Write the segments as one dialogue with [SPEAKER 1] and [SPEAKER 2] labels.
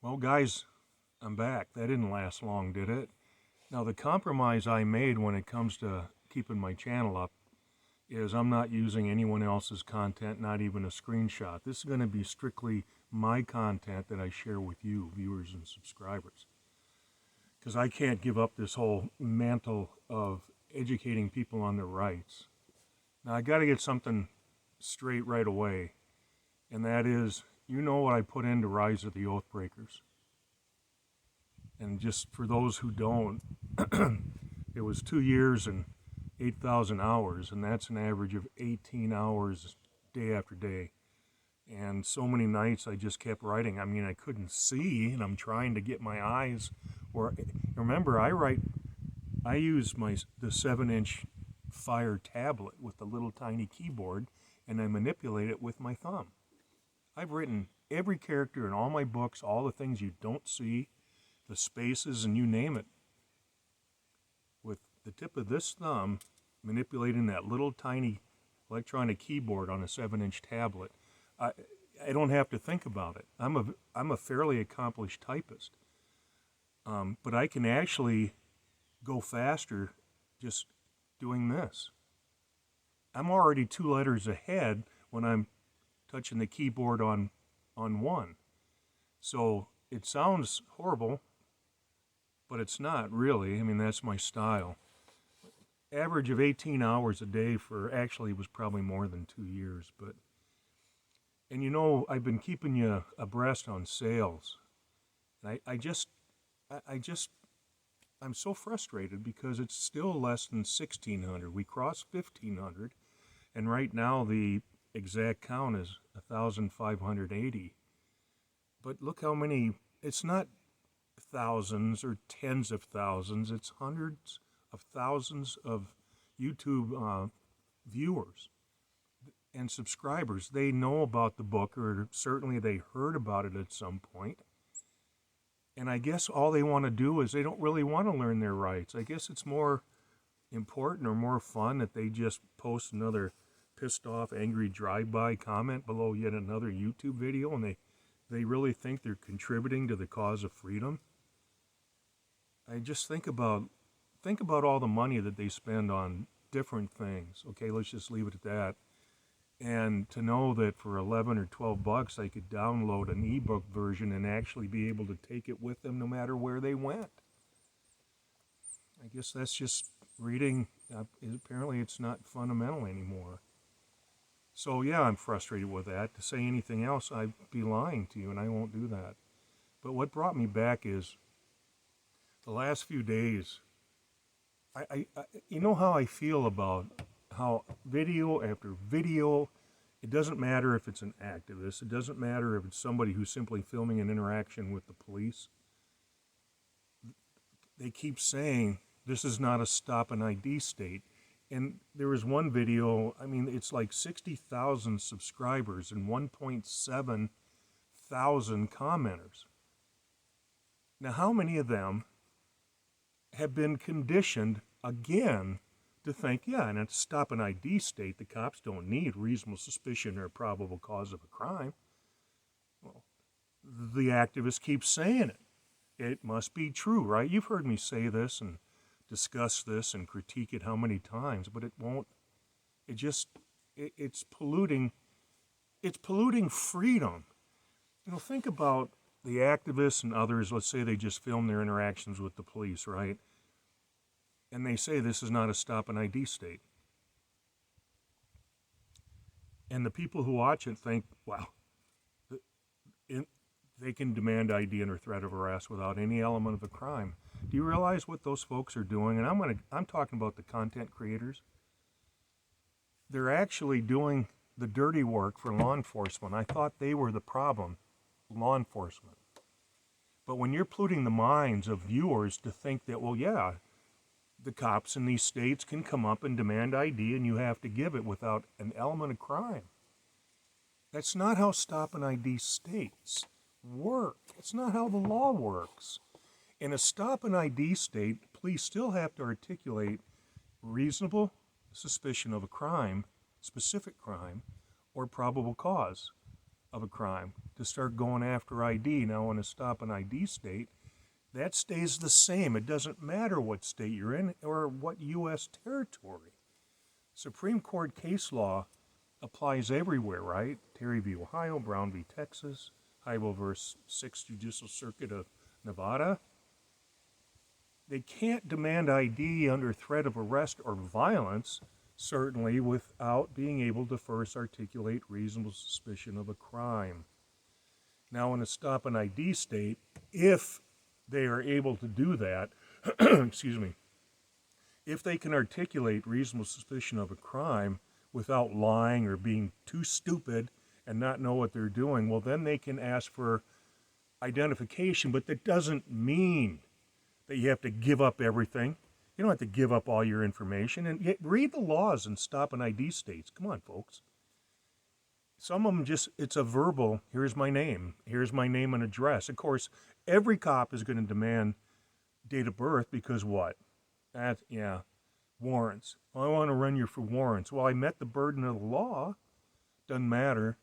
[SPEAKER 1] Well, guys, I'm back. That didn't last long, did it? Now, the compromise I made when it comes to keeping my channel up is I'm not using anyone else's content, not even a screenshot. This is going to be strictly my content that I share with you, viewers and subscribers. Because I can't give up this whole mantle of educating people on their rights. Now, I got to get something straight right away, and that is, you know what I put into Rise of the Oathbreakers. And just for those who don't, it was 2 years and 8,000 hours, and that's an average of 18 hours day after day. And so many nights I just kept writing. I mean, I couldn't see, and I'm trying to get my eyes. Remember, I use the 7-inch Fire tablet with the little tiny keyboard, and I manipulate it with my thumb. I've written every character in all my books, all the things you don't see, the spaces, and you name it, with the tip of this thumb manipulating that little tiny electronic keyboard on a 7-inch tablet. I don't have to think about it. I'm a fairly accomplished typist, but I can actually go faster just doing this. I'm already 2 letters ahead when I'm touching the keyboard on one. So it sounds horrible, but it's not really. I mean, that's my style. Average of 18 hours a day for, actually it was probably more than 2 years, but, and you know, I've been keeping you abreast on sales. And I'm so frustrated because it's still less than 1,600. We crossed 1,500, and right now the exact count is 1,580. But look how many, it's not thousands or tens of thousands, it's hundreds of thousands of YouTube viewers and subscribers. They know about the book, or certainly they heard about it at some point. And I guess all they want to do is they don't really want to learn their rights. I guess it's more important or more fun that they just post another pissed off, angry drive-by comment below yet another YouTube video, and they really think they're contributing to the cause of freedom. I just think about all the money that they spend on different things. Okay, let's just leave it at that. And to know that for 11 or 12 bucks I could download an ebook version and actually be able to take it with them no matter where they went. I guess that's just reading. Apparently it's not fundamental anymore. So yeah, I'm frustrated with that. To say anything else, I'd be lying to you, and I won't do that. But what brought me back is the last few days, you know how I feel about how video after video, it doesn't matter if it's an activist, it doesn't matter if it's somebody who's simply filming an interaction with the police. They keep saying this is not a stop an ID state. And there was one video, I mean, it's like 60,000 subscribers and 1.7 thousand commenters. Now, how many of them have been conditioned again to think, yeah, and it's stop an ID state, the cops don't need reasonable suspicion or probable cause of a crime. Well, the activists keep saying it. It must be true, right? You've heard me say this and discuss this and critique it how many times, but it won't, it's polluting freedom. You know, think about the activists and others. Let's say they just film their interactions with the police, right? And they say this is not a stop an ID state. And the people who watch it think, wow, they can demand ID under threat of arrest without any element of a crime. Do you realize what those folks are doing? And I'm talking about the content creators. They're actually doing the dirty work for law enforcement. I thought they were the problem, law enforcement. But when you're polluting the minds of viewers to think that, well, yeah, the cops in these states can come up and demand ID and you have to give it without an element of crime. That's not how stop an ID states work. It's not how the law works. In a stop an ID state, police still have to articulate reasonable suspicion of a crime, specific crime, or probable cause. of a crime to start going after ID. Now, in a stop an ID state, that stays the same. It doesn't matter what state you're in or what U.S. territory. Supreme Court case law applies everywhere, right? Terry v. Ohio, Brown v. Texas, Heibel versus 6th Judicial Circuit of Nevada. They can't demand ID under threat of arrest or violence, certainly without being able to first articulate reasonable suspicion of a crime. Now, in a stop an ID state, if they are able to do that, excuse me, if they can articulate reasonable suspicion of a crime without lying or being too stupid and not know what they're doing, well, then they can ask for identification, but that doesn't mean that you have to give up everything. You don't have to give up all your information. And read the laws and stop an ID states. Come on, folks. Some of them just, it's a verbal, here's my name and address. Of course, every cop is going to demand date of birth because what? Warrants. Well, I want to run you for warrants. Well, I met the burden of the law. Doesn't matter.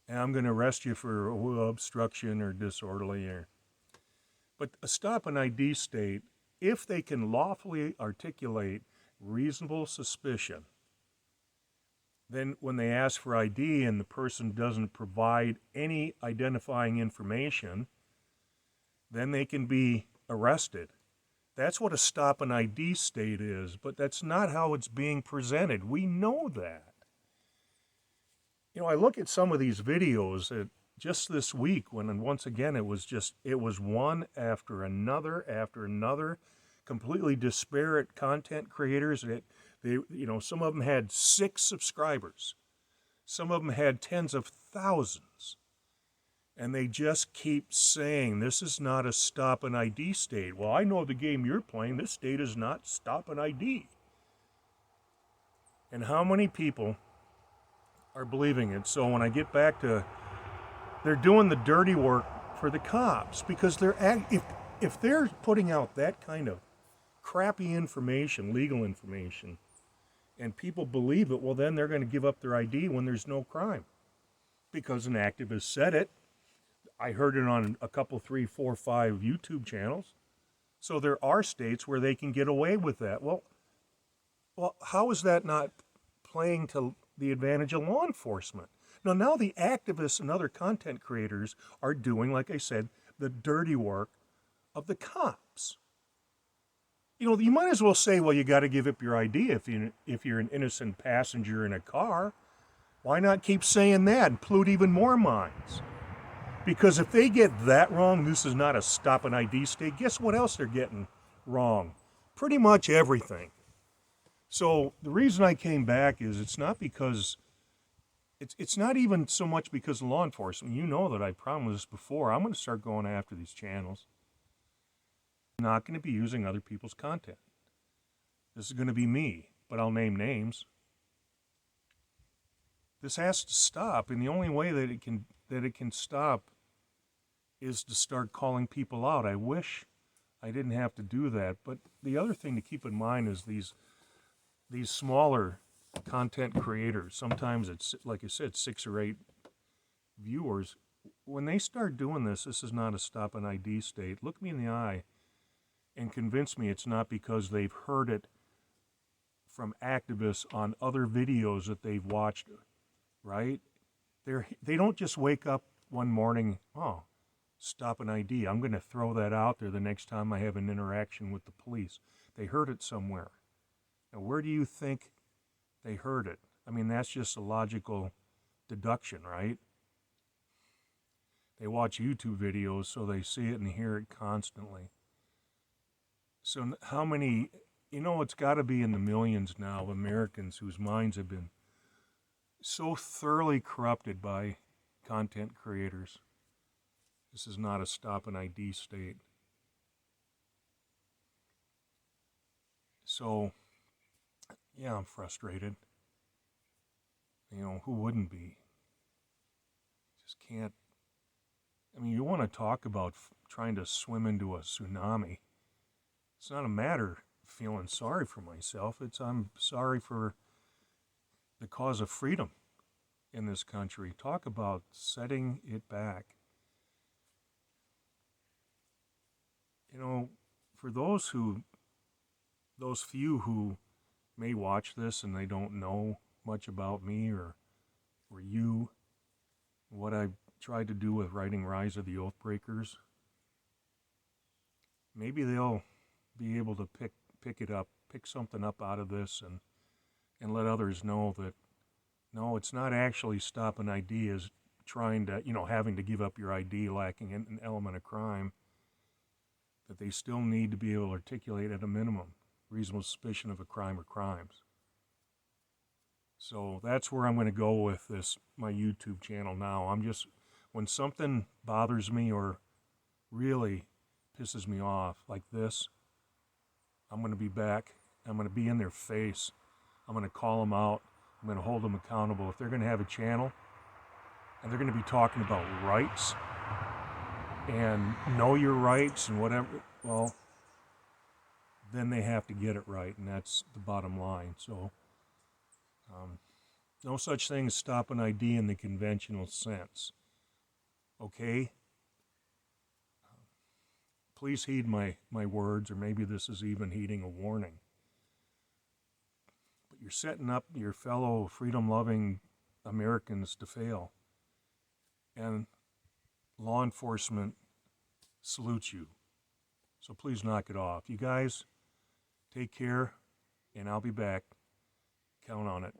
[SPEAKER 1] And I'm going to arrest you for obstruction or disorderly. But a stop an ID state, if they can lawfully articulate reasonable suspicion, then when they ask for ID and the person doesn't provide any identifying information, then they can be arrested. That's what a stop an ID state is, but that's not how it's being presented. We know that. You know, I look at some of these videos that just this week when, once again, it was one after another, completely disparate content creators. Some of them had 6 subscribers. Some of them had tens of thousands. And they just keep saying, this is not a stop an ID state. Well, I know the game you're playing. This state is not stop an ID. And how many people are believing it? So when I get back to, they're doing the dirty work for the cops because if they're putting out that kind of crappy information, legal information, and people believe it, well, then they're going to give up their ID when there's no crime because an activist said it. I heard it on a couple, 3, 4, 5 YouTube channels. So there are states where they can get away with that. Well, how is that not playing to the advantage of law enforcement? Now the activists and other content creators are doing, like I said, the dirty work of the cops. You know, you might as well say, well, you got to give up your ID if you're an innocent passenger in a car. Why not keep saying that and pollute even more minds? Because if they get that wrong, this is not a stop an ID state, guess what else they're getting wrong? Pretty much everything. So the reason I came back is it's not because, it's not even so much because of law enforcement. You know that I promised this before. I'm going to start going after these channels. I'm not going to be using other people's content. This is going to be me, but I'll name names. This has to stop, and the only way that it can stop is to start calling people out. I wish I didn't have to do that, but the other thing to keep in mind is these smaller content creators. Sometimes it's, like I said, 6 or 8 viewers. When they start doing this is not a stop an ID state. Look me in the eye and convince me it's not because they've heard it from activists on other videos that they've watched, right? They don't just wake up one morning, oh, stop an ID. I'm going to throw that out there the next time I have an interaction with the police. They heard it somewhere. Now, where do you think they heard it? I mean, that's just a logical deduction, right? They watch YouTube videos, so they see it and hear it constantly. So how many, it's got to be in the millions now of Americans whose minds have been so thoroughly corrupted by content creators. This is not a stop an ID state. So, yeah, I'm frustrated. Who wouldn't be? Just can't. I mean, you want to talk about trying to swim into a tsunami. It's not a matter of feeling sorry for myself. I'm sorry for the cause of freedom. in this country. Talk about setting it back. You know, for those few who may watch this and they don't know much about me or you, what I've tried to do with writing Rise of the Oathbreakers, maybe they'll be able to pick it up, pick something up out of this, and let others know that no, it's not actually stopping ideas, trying to, having to give up your ID, lacking an element of crime, that they still need to be able to articulate at a minimum reasonable suspicion of a crime or crimes. So that's where I'm going to go with this, my YouTube channel now. When something bothers me or really pisses me off like this, I'm going to be back. I'm going to be in their face. I'm going to call them out. I'm going to hold them accountable. If they're going to have a channel and they're going to be talking about rights and know your rights and whatever, well, then they have to get it right, and that's the bottom line. So no such thing as stop an ID in the conventional sense. Okay? Please heed my words, or maybe this is even heeding a warning. But you're setting up your fellow freedom-loving Americans to fail. And law enforcement salutes you. So please knock it off. You guys, take care, and I'll be back. Count on it.